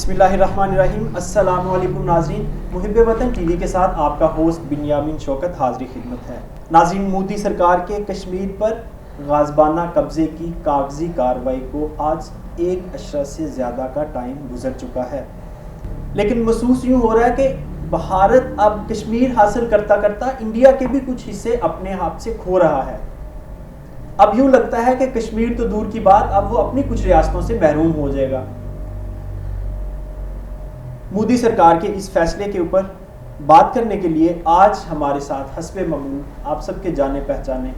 बिस्मिल्लाहिर्रहमानिर्रहीम। अस्सलाम वालेकुम नाज़रीन, मुहिब्बे वतन टीवी के साथ आपका होस्ट बिन्यामिन शौकत हाज़िर खिदमत है। नाज़रीन, मोदी सरकार के कश्मीर पर गाज़बाना कब्ज़े की कागजी कार्रवाई को आज 1 अशरा से ज़्यादा का टाइम गुजर चुका है, लेकिन महसूस यूँ हो रहा है कि भारत अब कश्मीर हासिल करता करता इंडिया के भी कुछ हिस्से अपने हाथ से खो रहा है। अब यूँ लगता है कि कश्मीर तो दूर की बात, अब वो अपनी कुछ रियासतों से महरूम हो जाएगा। मोदी सरकार के इस फैसले के ऊपर बात करने के लिए आज हमारे साथ हस्बे मामूल आप सबके जाने पहचाने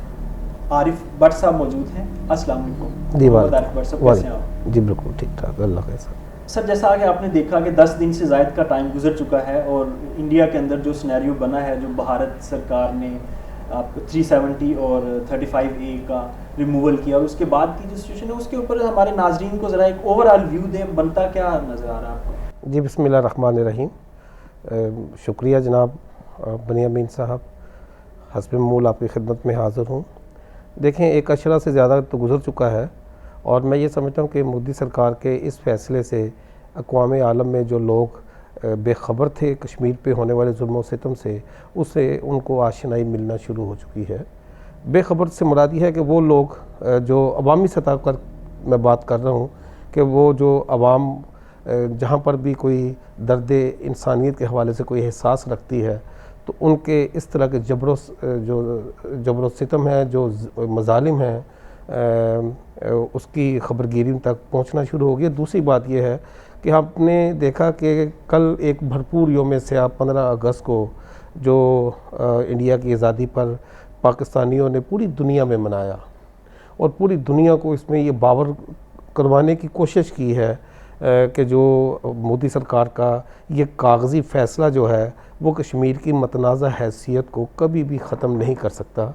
आरिफ भट्ट साहब मौजूद हैं। अस्सलाम वालेकुम। आरिफ भट्ट साहब, कैसे हैं आप? जी बिल्कुल ठीक ठाक, अल्लाह का एहसान। सर, जैसा कि आपने देखा कि 10 दिन से ज़ायद का टाइम गुजर चुका है और इंडिया के अंदर जो सिनेरियो बना है, जो भारत सरकार ने आप 370 और 35A का रिमूवल किया और उसके बाद की जो सिचुएशन है उसके ऊपर हमारे नाजरीन को ज़रा एक ओवरऑल व्यू दें। बनता क्या नज़र आ रहा है आपको? जी बिस्मिल्लाहिर्रहमानिर्रहीम। शुक्रिया जनाब बिन्यामिन साहब, हस्बे मामूल आपकी खिदमत में हाज़िर हूँ। देखें, 1 अशरा से ज़्यादा तो गुजर चुका है और मैं ये समझता हूँ कि मोदी सरकार के इस फ़ैसले से अक़वाम आलम में जो लोग बेखबर थे कश्मीर पे होने वाले जुल्म व सितम से, उससे उनको आशनाई मिलना शुरू हो चुकी है। बेखबर से मुराद ये है कि वो लोग जो अवामी सतह पर मैं बात कर रहा हूँ कि वो जो अवाम जहाँ पर भी कोई दर्द इंसानियत के हवाले से कोई एहसास रखती है, तो उनके इस तरह के जबर सितम है, जो मज़ालिम हैं, उसकी ख़बरगिरी तक पहुँचना शुरू हो गया। दूसरी बात यह है कि आपने देखा कि कल एक भरपूर यौम सियाह 15 अगस्त को जो इंडिया की आज़ादी पर पाकिस्तानियों ने पूरी दुनिया में मनाया और पूरी दुनिया को इसमें ये बावर करवाने की कोशिश की है कि जो मोदी सरकार का ये कागज़ी फ़ैसला जो है वो कश्मीर की मतनाज़ा हैसियत को कभी भी ख़त्म नहीं कर सकता।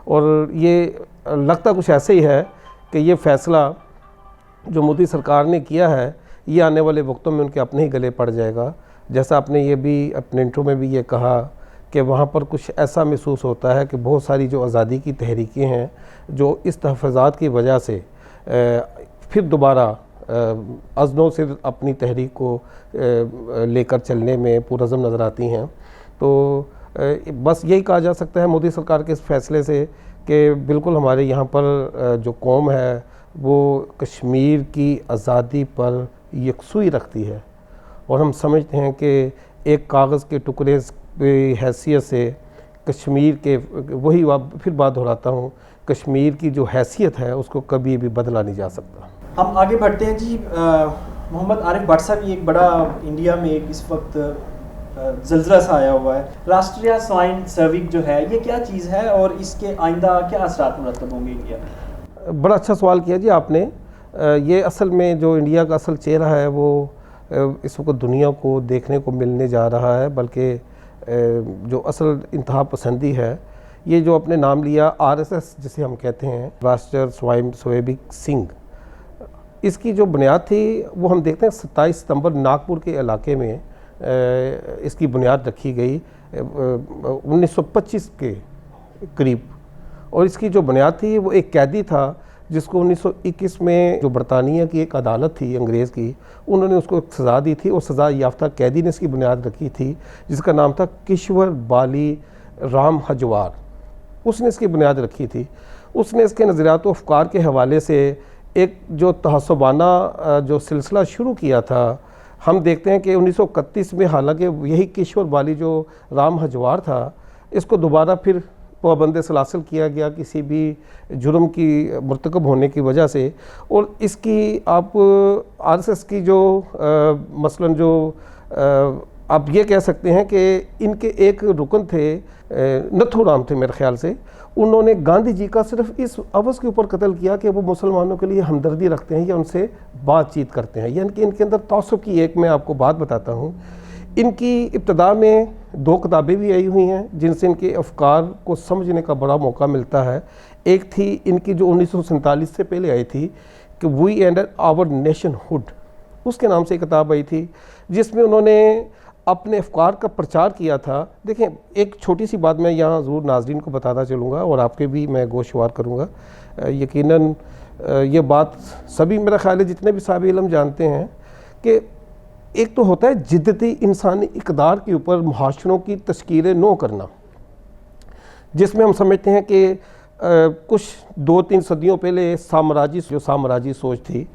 और ये लगता कुछ ऐसे ही है कि ये फ़ैसला जो मोदी सरकार ने किया है ये आने वाले वक्तों में उनके अपने ही गले पड़ जाएगा। जैसा आपने ये भी अपने इंट्रो में भी ये कहा कि वहाँ पर कुछ ऐसा महसूस होता है कि बहुत सारी जो आज़ादी की तहरीकें हैं, जो इस तहफ़्फ़ुज़ात की वजह से फिर दोबारा अज़नों से अपनी तहरीक को लेकर चलने में पुरज़म नज़र आती हैं। तो बस यही कहा जा सकता है मोदी सरकार के इस फ़ैसले से कि बिल्कुल हमारे यहाँ पर जो कौम है वो कश्मीर की आज़ादी पर यकसुई रखती है और हम समझते हैं कि एक कागज़ के टुकड़े की हैसियत से कश्मीर के वही फिर बात दोहराता हूँ, कश्मीर की जो हैसियत है उसको कभी भी बदला नहीं जा सकता। हम आगे बढ़ते हैं जी। मोहम्मद आरिफ भट्ट साहब, ये एक बड़ा इंडिया में एक इस वक्त ज़ल्ज़ला सा आया हुआ है। राष्ट्रीय स्वाइन सर्विक जो है ये क्या चीज़ है और इसके आइंदा क्या असरात मुरतब होंगे इंडिया में? बड़ा अच्छा सवाल किया जी आपने। ये असल में जो इंडिया का असल चेहरा है वो इस वक्त दुनिया को देखने को मिलने जा रहा है, बल्कि जो असल इंतहा पसंदी है, ये जो अपने नाम लिया RSS जिसे हम कहते हैं, राष्ट्रीय स्वाइन सर्विक सिंह, इसकी जो बुनियाद थी वो हम देखते हैं 27 सितंबर नागपुर के इलाके में इसकी बुनियाद रखी गई 1925 के करीब। और इसकी जो बुनियाद थी वो एक कैदी था जिसको 1921 में जो बरतानिया की एक अदालत थी अंग्रेज़ की, उन्होंने उसको एक सज़ा दी थी और सज़ा याफ्ता कैदी ने इसकी बुनियाद रखी थी जिसका नाम था किश्वर बाली राम हजवार। उसने इसकी बुनियाद रखी थी। उसने इसके नज़रियात व अफ़कार के हवाले से एक जो तहस्सुबाना जो सिलसिला शुरू किया था। हम देखते हैं कि 1931 में हालांकि यही किश्वर बाली जो राम हजवार था, इसको दोबारा फिर पाबंद सलासिल किया गया किसी भी जुर्म की मरतकब होने की वजह से। और इसकी आप RSS की जो मसलन जो आप ये कह सकते हैं कि इनके एक रुकन थे, नथुराम थे मेरे ख्याल से, उन्होंने गांधी जी का सिर्फ इस अवज़ के ऊपर कत्ल किया कि वो मुसलमानों के लिए हमदर्दी रखते हैं या उनसे बातचीत करते हैं, यानी कि इनके अंदर तअस्सुब की एक मैं आपको बात बताता हूँ। इनकी इब्तदा में 2 किताबें भी आई हुई हैं जिनसे इनके अफ़कार को समझने का बड़ा मौका मिलता है। एक थी इनकी जो 1947 से पहले आई थी कि वी एंड आवर नेशनहुड, उसके नाम से एक किताब आई थी जिसमें उन्होंने अपने अफ़कार का प्रचार किया था। देखें, एक छोटी सी बात मैं यहाँ ज़रूर नाज़रीन को बताता चलूँगा और आपके भी मैं गोशवार करूँगा। यकीनन ये बात सभी मेरा ख़्याल है जितने भी साहिब इल्म जानते हैं कि एक तो होता है जिद्दती इंसानी इक़दार के ऊपर मुहाशरों की तश्कीलें नो करना, जिसमें हम समझते हैं कि कुछ 2-3 सदियों पहले साम्राज्य सोच थी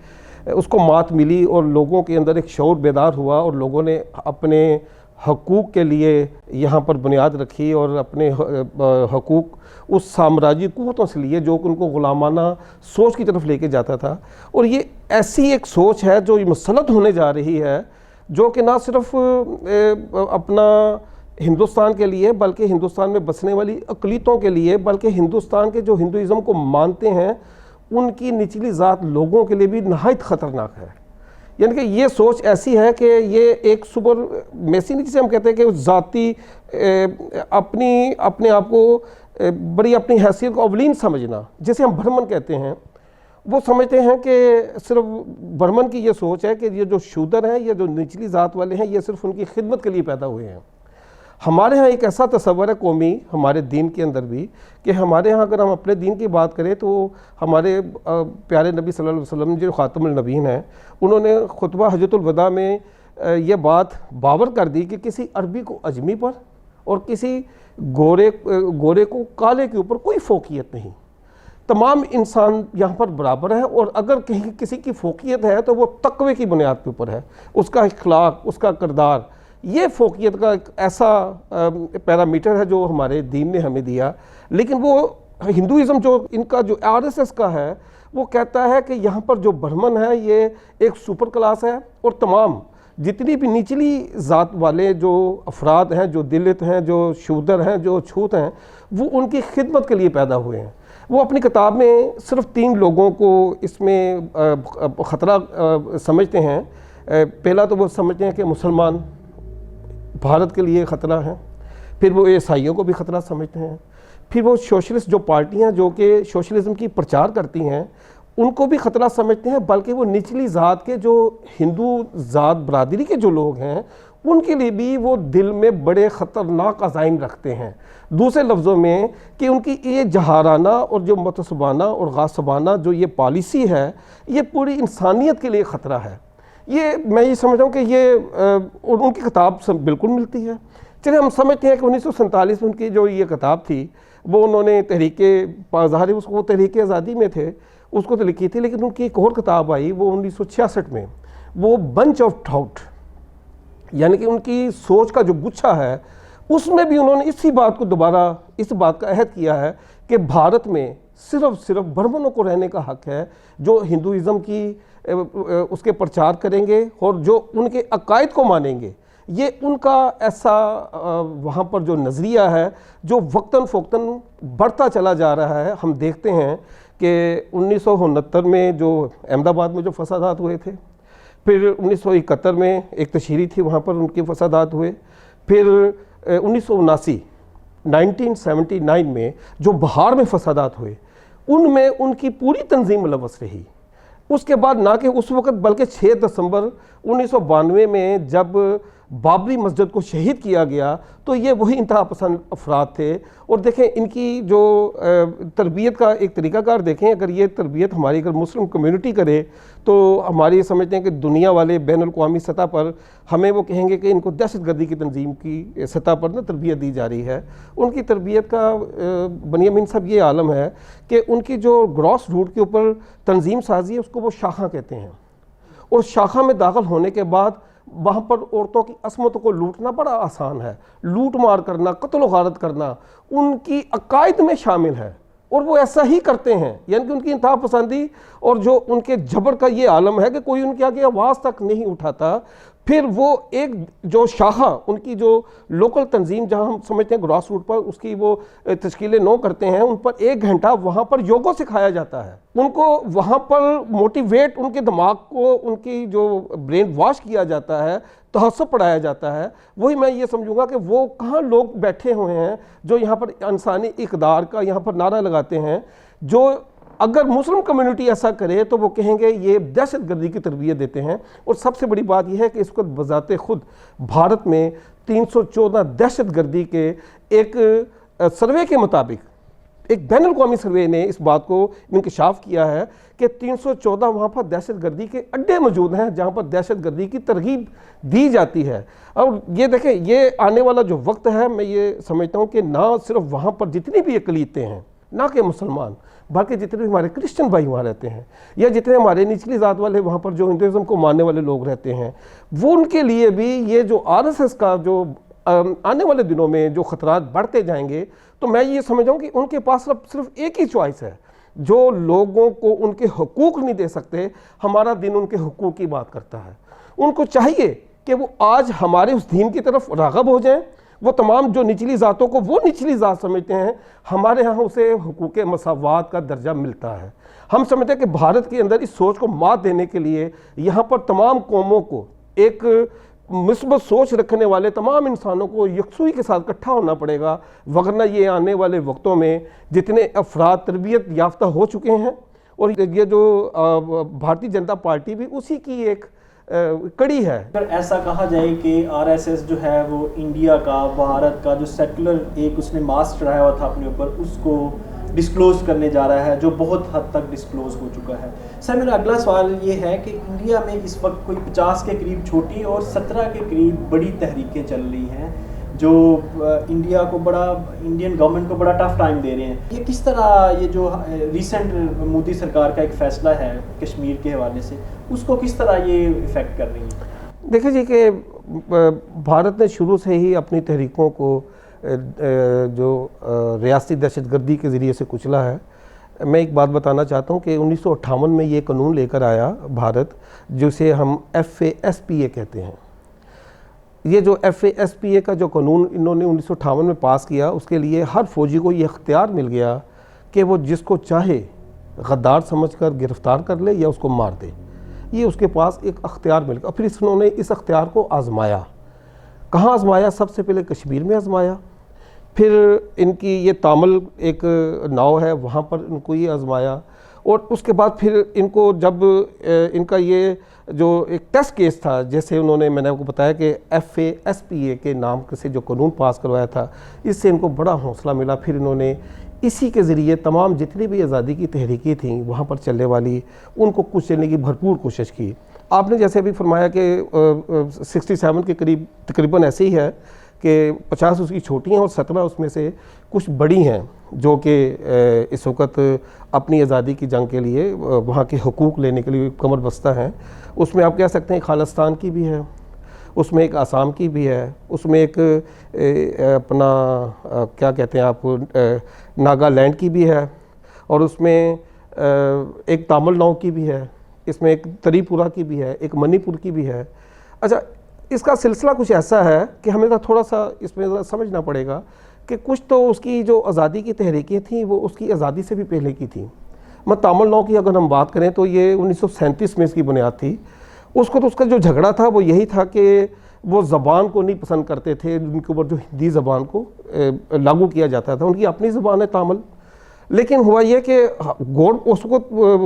उसको मात मिली और लोगों के अंदर एक शऊर बेदार हुआ और लोगों ने अपने हकूक़ के लिए यहाँ पर बुनियाद रखी और अपने हकूक़ उस साम्राज्य कुव्वतों से लिए जो उनको ग़ुलामाना सोच की तरफ लेके जाता था। और ये ऐसी एक सोच है जो मुसलत होने जा रही है, जो कि ना सिर्फ अपना हिंदुस्तान के लिए बल्कि हिंदुस्तान में बसने वाली अक़लियतों के लिए, बल्कि हिंदुस्तान के जो हिंदुइज़्म को मानते हैं उनकी निचली ज़ात लोगों के लिए भी नहायत ख़तरनाक है। यानी कि ये सोच ऐसी है कि ये एक सुपर मैसी, जिसे हम कहते हैं कि ज़ाती अपने आप को बड़ी अपनी हैसियत को अवलीन समझना, जिसे हम भ्रमण कहते हैं, वो समझते हैं कि सिर्फ भ्रमण की ये सोच है कि ये जो शूदर हैं, ये जो निचली ज़ात वाले हैं, ये सिर्फ उनकी खिदमत के लिए पैदा हुए हैं। हमारे यहाँ एक ऐसा तस्वर है कौमी, हमारे दीन के अंदर भी, कि हमारे यहाँ अगर हम अपने दीन की बात करें तो हमारे प्यारे नबी सल्लल्लाहु अलैहि वसल्लम जो ख़ातमुल नबीन हैं, उन्होंने खुतबा हज्जतुल वदा में ये बात बावर कर दी कि किसी अरबी को अजमी पर और किसी गोरे को काले के ऊपर कोई फ़ोकियत नहीं, तमाम इंसान यहाँ पर बराबर है। और अगर कहीं किसी की फ़ोकियत है तो वो तक़वे की बुनियाद के ऊपर है, उसका इखलाक, उसका किरदार, ये फ़ोकियत का एक ऐसा पैरामीटर है जो हमारे दीन ने हमें दिया। लेकिन वो हिंदुइज़्म जो इनका जो RSS का है, वो कहता है कि यहाँ पर जो ब्राह्मण है ये एक सुपर क्लास है और तमाम जितनी भी निचली ज़ात वाले जो अफराद हैं, जो दलित हैं, जो शूदर हैं, जो छूत हैं, वो उनकी खिदमत के लिए पैदा हुए हैं। वो अपनी किताब में सिर्फ 3 लोगों को इसमें ख़तरा समझते हैं। पहला तो वो समझते हैं कि मुसलमान भारत के लिए ख़तरा है, फिर वो ईसाइयों को भी ख़तरा समझते हैं, फिर वो सोशलिस्ट जो पार्टियां जो कि सोशलिज़म की प्रचार करती हैं उनको भी ख़तरा समझते हैं, बल्कि वो निचली ज़ात के जो हिंदू ज़ात बरादरी के जो लोग हैं उनके लिए भी वो दिल में बड़े ख़तरनाक अज़ाइम रखते हैं। दूसरे लफ्ज़ों में कि उनकी ये जहाराना और जो मतसबाना और गासबाना जो ये पॉलिसी है, ये पूरी इंसानियत के लिए ख़तरा है। ये मैं ये समझ रहा हूँ कि ये उनकी किताब बिल्कुल मिलती है। चलिए हम समझते हैं कि 1947 में उनकी जो ये किताब थी वो उन्होंने ज़ाहिर उसको तहरीक आज़ादी में थे, उसको तो लिखी थी, लेकिन उनकी एक और किताब आई वो 1966 में, वो बंच ऑफ थाउट, यानी कि उनकी सोच का जो गुच्छा है, उसमें भी उन्होंने इसी बात को दोबारा इस बात का अहद किया है कि भारत में सिर्फ ब्राह्मणों को रहने का हक़ है, जो हिंदुइज़्म की उसके प्रचार करेंगे और जो उनके अकायद को मानेंगे। ये उनका ऐसा वहाँ पर जो नज़रिया है जो वक्तन फ़ोक्तन बढ़ता चला जा रहा है। हम देखते हैं कि 1969 में जो अहमदाबाद में जो फसादात हुए थे, फिर 1971 में एक तशहीरी थी वहाँ पर उनके फसादात हुए, फिर 1979 में जो बिहार में फसादात हुए उनमें उनकी पूरी तंजीम मुलव्वस रही। उसके बाद ना कि उस वक़्त बल्कि 6 दिसंबर 1992 में जब बाबरी मस्जिद को शहीद किया गया तो ये वही इंतहा पसंद अफराद थे। और देखें इनकी जो तरबियत का एक तरीक़ाकार देखें, अगर ये तरबियत हमारी अगर मुस्लिम कम्युनिटी करे तो हमारी समझते हैं कि दुनिया वाले बैनुल-अक़वामी सतह पर हमें वो कहेंगे कि इनको दहशतगर्दी की तंजीम की सतह पर ना तरबियत दी जा रही है। उनकी तरबियत का बनियामीन साहब ये आलम है कि उनकी जो ग्रॉस रूट के ऊपर तंजीम साजी है उसको वो शाखा कहते हैं, और शाखा में दाखिल होने के बाद वहाँ पर औरतों की असमतों को लूटना बड़ा आसान है। लूट मार करना, कत्ल गारत करना उनकी अकायद में शामिल है और वो ऐसा ही करते हैं। यानी कि उनकी इंतहा पसंदी और जो उनके जबर का ये आलम है कि कोई उनके आगे आवाज़ तक नहीं उठाता। फिर वो एक जो शाखा उनकी जो लोकल तंजीम जहाँ हम समझते हैं ग्रास रूट पर उसकी वो तश्कीलें नो करते हैं, उन पर 1 घंटा वहाँ पर योगा सिखाया जाता है। उनको वहाँ पर मोटिवेट, उनके दिमाग को उनकी जो ब्रेन वॉश किया जाता है, तहस्सुब पढ़ाया जाता है। वही मैं ये समझूंगा कि वो कहाँ लोग बैठे हुए हैं जो यहाँ पर इंसानी इक़दार का यहाँ पर नारा लगाते हैं, जो अगर मुस्लिम कम्युनिटी ऐसा करे तो वो कहेंगे ये दहशतगर्दी की तरबियत देते हैं। और सबसे बड़ी बात यह है कि इसको बज़ाते खुद भारत में 314 दहशतगर्दी के एक सर्वे के मुताबिक एक बैनुल-अक़वामी सर्वे ने इस बात को इंकशाफ किया है कि 314 वहाँ पर दहशतगर्दी के अड्डे मौजूद हैं जहाँ पर दहशतगर्दी की तरगीब दी जाती है। और ये देखें, ये आने वाला जो वक्त है, मैं ये समझता हूँ कि ना सिर्फ वहाँ पर जितनी भी अक़लियतें हैं, ना कि मुसलमान, बाकी जितने भी हमारे क्रिश्चियन भाई वहाँ रहते हैं या जितने हमारे निचली ज़ात वाले वहाँ पर जो हिंदुज़म को मानने वाले लोग रहते हैं, वो उनके लिए भी ये जो आरएसएस का जो आने वाले दिनों में जो ख़तरात बढ़ते जाएंगे, तो मैं ये समझ हूँ कि उनके पास सिर्फ एक ही चॉइस है। जो लोगों को उनके हुकूक नहीं दे सकते, हमारा दिन उनके हुकूक की बात करता है। उनको चाहिए कि वो आज हमारे उस दीन की तरफ राग़ब हो जाएं। वो तमाम जो निचली ज़ातों को वो निचली ज़ात समझते हैं, हमारे यहाँ उसे हुकूक मसावात का दर्जा मिलता है। हम समझते हैं कि भारत के अंदर इस सोच को मात देने के लिए यहाँ पर तमाम कौमों को, एक मुस्बत सोच रखने वाले तमाम इंसानों को यकसुई के साथ इकट्ठा होना पड़ेगा, वरना ये आने वाले वक्तों में जितने अफराद तरबियत याफ्ता हो चुके हैं, और ये जो भारतीय जनता पार्टी भी उसी की एक कड़ी है। अगर ऐसा कहा जाए कि आरएसएस जो है वो इंडिया का, भारत का जो सेकुलर एक उसने मास्क चढ़ाया हुआ था अपने ऊपर, उसको डिस्क्लोज करने जा रहा है, जो बहुत हद तक डिस्क्लोज हो चुका है। सर, मेरा अगला सवाल ये है कि इंडिया में इस वक्त कोई 50 के करीब छोटी और 17 के करीब बड़ी तहरीकें चल रही हैं जो इंडिया को बड़ा, इंडियन गवर्नमेंट को बड़ा टफ टाइम दे रहे हैं। ये किस तरह, ये जो रिसेंट मोदी सरकार का एक फ़ैसला है कश्मीर के हवाले से, उसको किस तरह ये इफ़ेक्ट कर रही है? देखिए जी कि भारत ने शुरू से ही अपनी तहरीकों को जो रियासती दहशतगर्दी के ज़रिए से कुचला है। मैं एक बात बताना चाहता हूँ कि 1958 में ये कानून लेकर आया भारत, जिसे हम FASPA कहते हैं। ये जो FASPA का जो कानून इन्होंने 1958 में पास किया, उसके लिए हर फौजी को ये इख्तियार मिल गया कि वो जिसको चाहे गद्दार समझकर गिरफ़्तार कर ले या उसको मार दे। ये उसके पास एक अख्तियार मिल गया। फिर इन्होंने इस अख्तियार को आजमाया। कहाँ आजमाया? सबसे पहले कश्मीर में आजमाया, फिर इनकी ये तामल एक नाव है वहाँ पर इनको ये आजमाया, और उसके बाद फिर इनको जब इनका ये जो एक टेस्ट केस था, जैसे उन्होंने, मैंने आपको बताया कि FASPA के नाम से जो कानून पास करवाया था, इससे इनको बड़ा हौसला मिला। फिर इन्होंने इसी के ज़रिए तमाम जितनी भी आज़ादी की तहरीकें थीं वहाँ पर चलने वाली, उनको कुचलने की भरपूर कोशिश की। आपने जैसे अभी फरमाया कि 67 के करीब तकरीबन ऐसे ही है कि 50 उसकी छोटी हैं और 17 उसमें से कुछ बड़ी हैं, जो कि इस वक्त अपनी आज़ादी की जंग के लिए, वहाँ के हुकूक लेने के लिए कमर बस्ता हैं। उसमें आप कह सकते हैं खालिस्तान की भी है, उसमें एक आसाम की भी है, उसमें एक अपना क्या कहते हैं आप, नागालैंड की भी है, और उसमें एक तमिलनाडु की भी है, इसमें एक त्रिपुरा की भी है, एक मणिपुर की भी है। अच्छा, इसका सिलसिला कुछ ऐसा है कि हमें थोड़ा सा इसमें समझना पड़ेगा कि कुछ तो उसकी जो आज़ादी की तहरीकें थीं वो उसकी आज़ादी से भी पहले की थी। तमिलनाडु की अगर हम बात करें तो ये 1937 में इसकी बुनियाद थी। उसको तो उसका जो झगड़ा था वो यही था कि वो ज़बान को नहीं पसंद करते थे, उनके ऊपर जो हिंदी ज़बान को लागू किया जाता था। उनकी अपनी ज़बान है तामिल, लेकिन हुआ यह कि उसको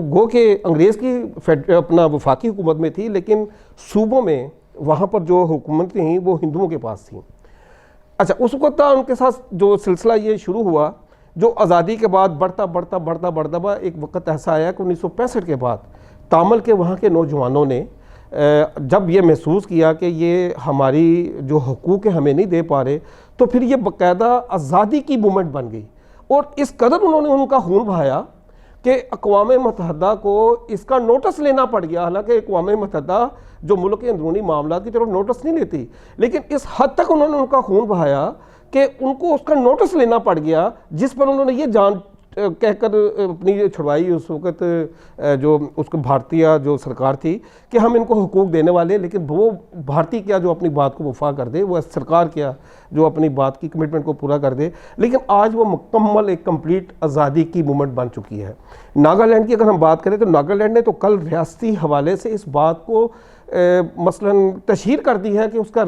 गो के अंग्रेज़ की अपना वफाकी हुकूमत में थी, लेकिन सूबों में वहाँ पर जो हुकूमत थी वो हिंदुओं के पास थी। अच्छा, उस वक्त उनके साथ जो सिलसिला ये शुरू हुआ, जो आज़ादी के बाद बढ़ता एक वक्त ऐसा आया कि 1965 के बाद तामिल के वहाँ के नौजवानों ने जब ये महसूस किया कि ये हमारी जो हुकूक है हमें नहीं दे पा रहे, तो फिर ये बाकायदा आज़ादी की मूवमेंट बन गई। और इस कदर उन्होंने उनका खून बहाया कि अक़वाम मुत्तहिदा को इसका नोटिस लेना पड़ गया। हालांकि अक़वाम मुत्तहिदा जो मुल्क के अंदरूनी मामला की तरफ नोटिस नहीं लेती, लेकिन इस हद तक उन्होंने उनका खून बहाया कि उनको उसका नोटिस लेना पड़ गया, जिस पर उन्होंने ये जान कहकर अपनी छुड़वाई उस वक़्त जो उसको भारतीय जो सरकार थी कि हम इनको हुकूक देने वाले, लेकिन वो भारतीय क्या जो अपनी बात को वफा कर दे, वो सरकार क्या जो अपनी बात की कमिटमेंट को पूरा कर दे। लेकिन आज वो मुकम्मल एक कंप्लीट आज़ादी की मूवमेंट बन चुकी है। नागालैंड की अगर हम बात करें तो नागालैंड ने तो कल रियासती हवाले से इस बात को मसलन तशहीर कर दी है कि उसका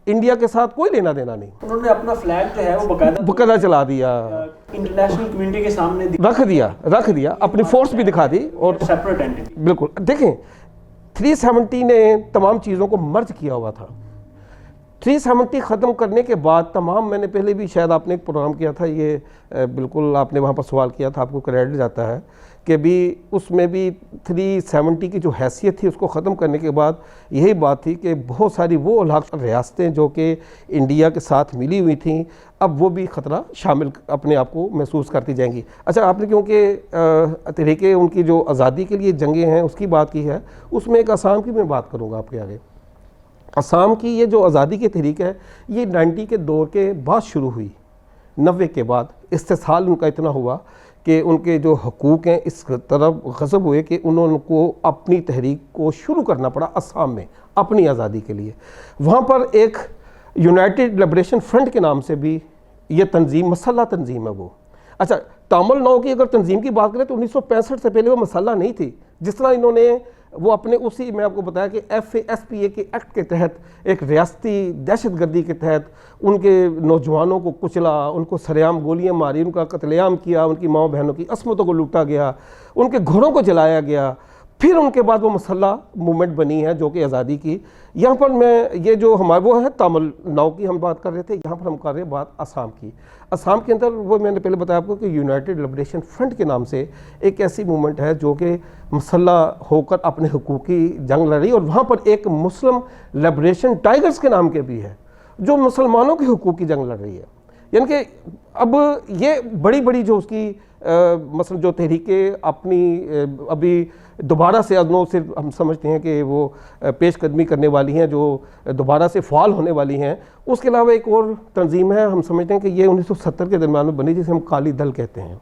इंडिया के साथ कोई लेना देना नहीं। उन्होंने अपना फ्लैग जो है वो बकायदा चला दिया, इंटरनेशनल कम्युनिटी के सामने रख दिया, अपनी फोर्स भी दिखा दी और सेपरेट एंटिटी। बिल्कुल, देखें 370 ने तमाम चीज़ों को मर्ज किया हुआ था। 370 ख़त्म करने के बाद तमाम, मैंने पहले भी शायद आपने एक प्रोग्राम किया था, ये बिल्कुल आपने वहाँ पर सवाल किया था, आपको क्रेडिट जाता है कि भी उसमें भी 370 की जो हैसियत थी उसको ख़त्म करने के बाद यही बात थी कि बहुत सारी वो इलाक़ा रियासतें जो कि इंडिया के साथ मिली हुई थी, अब वो भी ख़तरा शामिल अपने आप को महसूस करती जाएंगी। अच्छा, आपने क्योंकि तरीके उनकी जो आज़ादी के लिए जंगें हैं उसकी बात की है, उसमें एक असम की मैं बात करूँगा आपके आगे। असम की ये जो आज़ादी की तहरीक है ये 90 के दौर के बाद शुरू हुई। 90 के बाद इस्तेसाल उनका इतना हुआ कि उनके जो हकूक़ हैं इस तरफ गज़ब हुए कि उनको अपनी तहरीक को शुरू करना पड़ा असम में अपनी आज़ादी के लिए। वहाँ पर एक यूनाइटेड लिबरेशन फ्रंट के नाम से भी ये तंजीम, मसल्ला तंजीम है वो। अच्छा, तामुल नाउ की अगर तंजीम की बात करें तो 1965 से पहले वो मसल्ला नहीं थी। जिस तरह इन्होंने वो अपने उसी में आपको बताया कि FASPA के एक्ट के तहत एक रियासती दहशतगर्दी के तहत उनके नौजवानों को कुचला, उनको सरेआम गोलियां मारी, उनका कत्लेआम किया, उनकी माओ बहनों की असमतों को लूटा गया, उनके घरों को जलाया गया। फिर उनके बाद वो मसल्ला मूवमेंट बनी है जो कि आज़ादी की। यहाँ पर मैं ये जो हमारे वो है तामुल नाउ की हम बात कर रहे थे, यहाँ पर हम कर रहे हैं बात असम की। असम के अंदर वो मैंने पहले बताया आपको कि यूनाइटेड लिबरेशन फ्रंट के नाम से एक ऐसी मूवमेंट है जो कि मसल्ला होकर अपने हुकूक की जंग लड़ रही है। और वहाँ पर एक मुस्लिम लिबरेशन टाइगर्स के नाम के भी है जो मुसलमानों के हुकूक की जंग लड़ रही है। यानी कि अब ये बड़ी बड़ी जो उसकी मसलन जो तहरीकें अपनी अभी दोबारा से अदनों से हम समझते हैं कि वो पेशकदमी करने वाली हैं, जो दोबारा से फ़ाल होने वाली हैं। उसके अलावा एक और तंजीम है, हम समझते हैं कि ये 1970 के दरमियान में बनी, जिसे हम काली दल कहते हैं।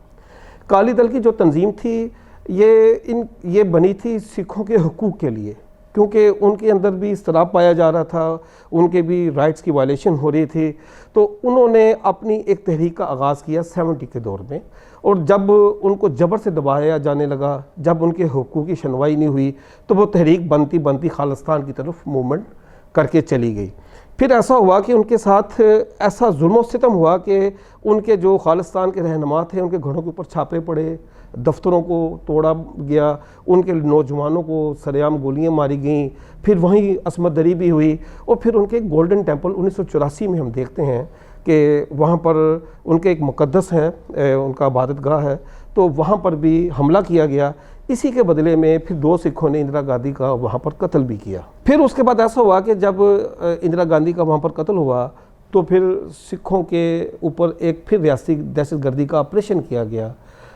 काली दल की जो तंजीम थी ये बनी थी सिखों के हुकूक के लिए, क्योंकि उनके अंदर भी इस्तराब पाया जा रहा था, उनके भी राइट्स की वायलेशन हो रही थी। तो उन्होंने अपनी एक तहरीक का आगाज़ किया 70 के दौर में, और जब उनको ज़बर से दबाया जाने लगा, जब उनके हुकूक की सुनवाई नहीं हुई, तो वो तहरीक बनती बनती खालिस्तान की तरफ मूवमेंट करके चली गई। फिर ऐसा हुआ कि उनके साथ ऐसा जुल्म सितम हुआ कि उनके जो खालिस्तान के रहनुमा थे उनके घरों के ऊपर छापे पड़े, दफ्तरों को तोड़ा गया, उनके नौजवानों को सरेआम गोलियां मारी गईं। फिर वहीं असमत दरी भी हुई। और फिर उनके गोल्डन टेम्पल 1984 में हम देखते हैं कि वहाँ पर उनके एक मुक़द्दस है, उनका इबादत गाह है, तो वहाँ पर भी हमला किया गया। इसी के बदले में फिर 2 सिखों ने इंदिरा गांधी का वहाँ पर कत्ल भी किया। फिर उसके बाद ऐसा हुआ कि जब इंदिरा गांधी का वहाँ पर कत्ल हुआ तो फिर सिखों के ऊपर एक फिर रियासती दहशतगर्दी का ऑपरेशन किया गया,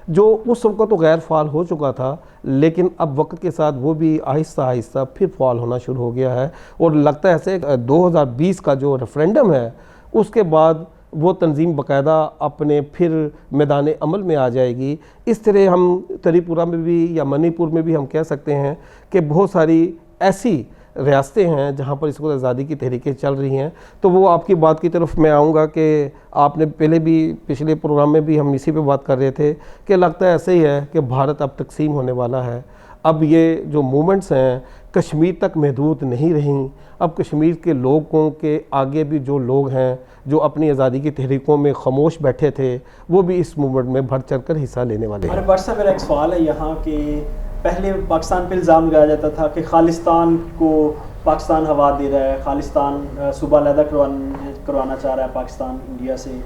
जो उस वक्त तो गैर फ़ाल हो चुका था, लेकिन अब वक्त के साथ वो भी आहिस्ता आहिस्ता फिर फ़ाल होना शुरू हो गया है। और लगता है ऐसे 2020 का जो रेफरेंडम है उसके बाद वो तंजीम बाकायदा अपने फिर मैदान अमल में आ जाएगी। इस तरह हम त्रिपुरा में भी या मणिपुर में भी हम कह सकते हैं कि बहुत सारी ऐसी रियासतें हैं जहाँ पर इस वक्त आज़ादी की तहरीकें चल रही हैं। तो वो आपकी बात की तरफ मैं आऊँगा कि आपने पहले भी पिछले प्रोग्राम में भी हम इसी पे बात कर रहे थे कि लगता है ऐसे ही है कि भारत अब तकसीम होने वाला है। अब ये जो मूवमेंट्स हैं कश्मीर तक महदूद नहीं रहीं। अब कश्मीर के लोगों के आगे भी जो लोग हैं जो अपनी आज़ादी की तहरीकों में खामोश बैठे थे वो भी इस मूवमेंट में बढ़ चढ़ कर हिस्सा लेने वाले हैं। वर्षा, मेरा एक सवाल है यहाँ कि पहले पाकिस्तान पर इल्ज़ाम लगाया जाता था कि खालिस्तान को पाकिस्तान हवा दे रहा है, खालिस्तान सूबा अलहदा करवाना चाह रहा है पाकिस्तान इंडिया से।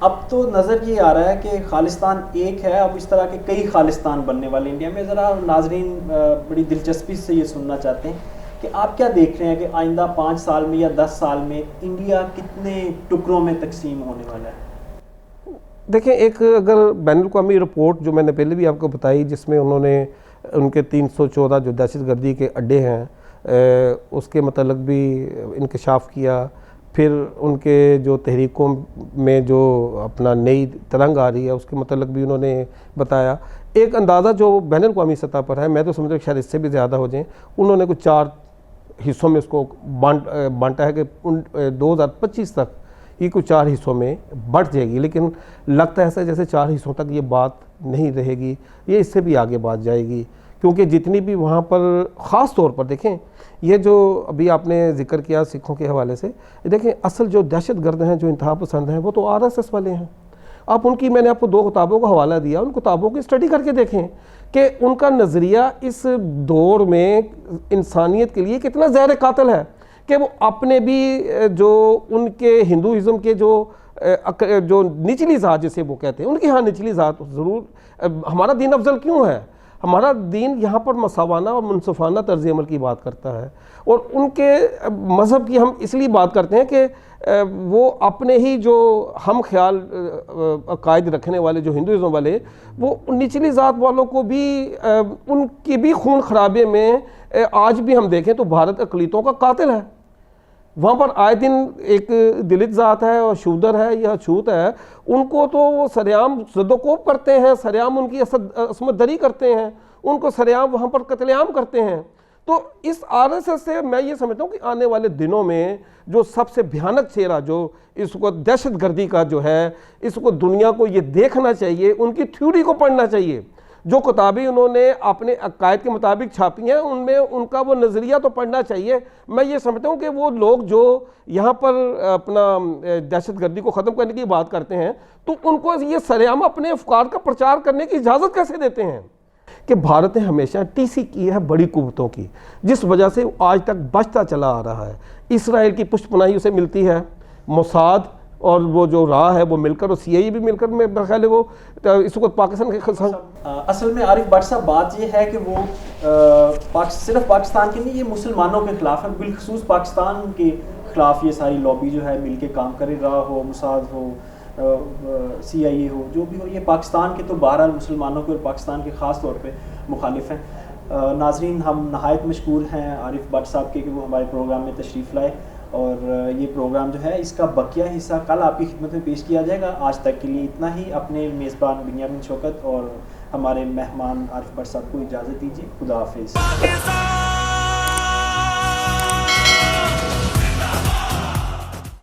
अब तो नज़र ये आ रहा है कि खालिस्तान एक है, अब इस तरह के कई खालिस्तान बनने वाले इंडिया में। ज़रा नाजरीन बड़ी दिलचस्पी से ये सुनना चाहते हैं कि आप क्या देख रहे हैं कि आइंदा 5 साल में या 10 साल में इंडिया कितने टुकड़ों में तकसीम होने वाला है? देखें, एक अगर बैनुल-अक़वामी रिपोर्ट जो मैंने पहले भी आपको बताई, जिसमें उन्होंने उनके 314 जो दहशतगर्दी के अड्डे हैं उसके मतलब भी इंकशाफ किया। फिर उनके जो तहरीकों में जो अपना नई तरंग आ रही है उसके मतलब भी उन्होंने बताया। एक अंदाज़ा जो बैनुल-अक़वामी सतह पर है, मैं तो समझता हूँ शायद इससे भी ज़्यादा हो जाए, उन्होंने कुछ 4 हिस्सों में उसको बांटा है कि 2025 तक ये कुछ 4 हिस्सों में बढ़ जाएगी। लेकिन लगता है ऐसा जैसे 4 हिस्सों तक ये बात नहीं रहेगी, ये इससे भी आगे बात जाएगी। क्योंकि जितनी भी वहाँ पर ख़ास तौर पर देखें, ये जो अभी आपने जिक्र किया सिखों के हवाले से, देखें असल जो दहशतगर्द हैं, जो इंतहा पसंद हैं, वो तो RSS वाले हैं। आप उनकी, मैंने आपको 2 किताबों का हवाला दिया, उन किताबों की स्टडी करके देखें कि उनका नज़रिया इस दौर में इंसानियत के लिए कितना ज़हर कातिल है। कि वो अपने भी जो उनके हिंदुइज़्म के जो निचली ज़ात जिसे वो कहते हैं, उनकी हाँ निचली ज़ात ज़रूर, हमारा दीन अफजल क्यों है? हमारा दीन यहाँ पर मसावाना और मुनसफ़ाना तर्ज़ अमल की बात करता है, और उनके मज़हब की हम इसलिए बात करते हैं कि वो अपने ही जो हम ख्याल अकायद रखने वाले जो हिंदुइज़्म वाले, वो निचली ज़ात वालों को भी उनकी भी खून खराबे में आज भी हम देखें तो भारत अक़लियतों का कातिल है। वहाँ पर आए दिन एक दलित ज़ात है और शूदर है या छूत है, उनको तो वो सरेआम ज़दोकोब करते हैं, सरेआम उनकी असमत दरी करते हैं, उनको सरेआम वहाँ पर कत्लेआम करते हैं। तो इस आरएसएस से मैं ये समझता हूँ कि आने वाले दिनों में जो सबसे भयानक चेहरा जो इसको दहशतगर्दी का जो है, इसको दुनिया को ये देखना चाहिए, उनकी थ्योरी को पढ़ना चाहिए। जो किताबें उन्होंने अपने अकायद के मुताबिक छापी हैं, उनमें उनका वो नज़रिया तो पढ़ना चाहिए। मैं ये समझता हूँ कि वो लोग जो यहाँ पर अपना दहशतगर्दी को ख़त्म करने की बात करते हैं, तो उनको ये सरेआम अपने अफकार का प्रचार करने की इजाज़त कैसे देते हैं? कि भारत ने हमेशा टीसी की है बड़ी कुव्वतों की, जिस वजह से आज तक बचता चला आ रहा है। इसराइल की पुष्टपनाही उसे मिलती है, मोसाद और वो जो राह है वो मिलकर, और सीआईए भी मिलकर, मेरा ख्याल है वो इसको पाकिस्तान के असल में आरिफ भट्ट साहब बात ये है कि वो सिर्फ पाकिस्तान के नहीं, ये मुसलमानों के खिलाफ है, बिलखसूस पाकिस्तान के खिलाफ ये सारी लॉबी जो है मिल के काम कर रहा हो, मोसाद हो, सीआईए हो, जो भी हो, ये पाकिस्तान के तो बहरहाल मुसलमानों के और पाकिस्तान के ख़ास तौर पे मुखालिफ हैं। नाजरीन, हम नहायत मशकूर हैं आरिफ भट्ट साहब के कि वो हमारे प्रोग्राम में तशरीफ़ लाए, और ये प्रोग्राम जो है इसका बकिया हिस्सा कल आपकी खिदमत में पेश किया जाएगा। आज तक के लिए इतना ही। अपने मेज़बान बिन्यामिन शौकत और हमारे मेहमान आरिफ भट्ट साहब को इजाज़त दीजिए। खुदा हाफिज़।